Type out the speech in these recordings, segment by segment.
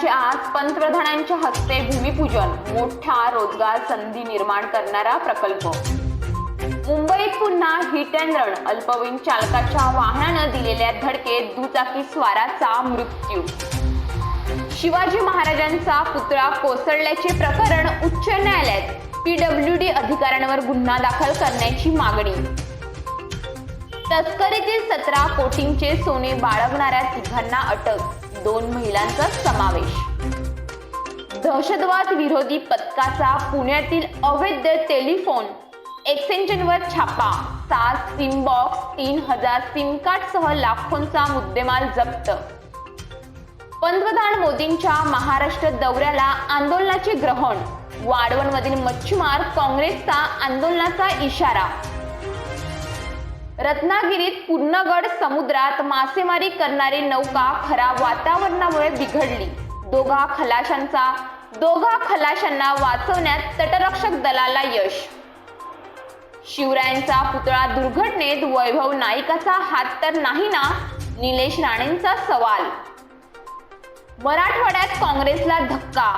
आज पंतप्रधानांच्या हस्ते भूमिपूजन. मोठा रोजगार संधी निर्माण करणारा प्रकल्प. मुंबईत पुन्हा हिट अँड रन. अल्पवयीन चालकाच्या वाहनानं दिलेल्या धडकेत दुचाकी स्वाराचा मृत्यू. शिवाजी महाराजांचा पुतळा कोसळल्याचे प्रकरण उच्च न्यायालयात. PWD अधिकाऱ्यांवर गुन्हा दाखल करण्याची मागणी. तस्करीतील 17 कोटींचे सोने बाळगणाऱ्या तिघांना अटक. 2 महिलांचा समावेश. दहशतवाद विरोधी पथकाचा पुण्यातील अवैध टेलिफोन एक्सचेंजवर छापा. 7 सिम बॉक्स, 3000 सिम कार्डसह लाखोंचा मुद्देमाल जप्त. पंतप्रधान मोदींच्या महाराष्ट्र दौऱ्याला आंदोलनाचे ग्रहण. वाढवणमधील मच्छीमार काँग्रेसचा आंदोलनाचा इशारा. रत्नागिरीत पूर्णगड समुद्रात मासेमारी करणारी नौका खराब वातावरणामुळे बिघडली. दोघा खलाशांना वाचवण्यात तटरक्षक दलाला यश. शिवरायांचा पुतळा दुर्घटनेत वैभव नाईकाचा हात तर नाही ना? निलेश राणेंचा सवाल. मराठवाड्यात काँग्रेसला धक्का.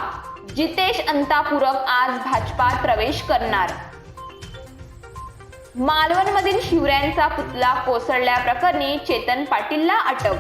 जितेश अंतापूरक आज भाजपात प्रवेश करणार. मालवणमधील शिवरायांचा पुतळा कोसळल्याप्रकरणी चेतन पाटीलला अटक.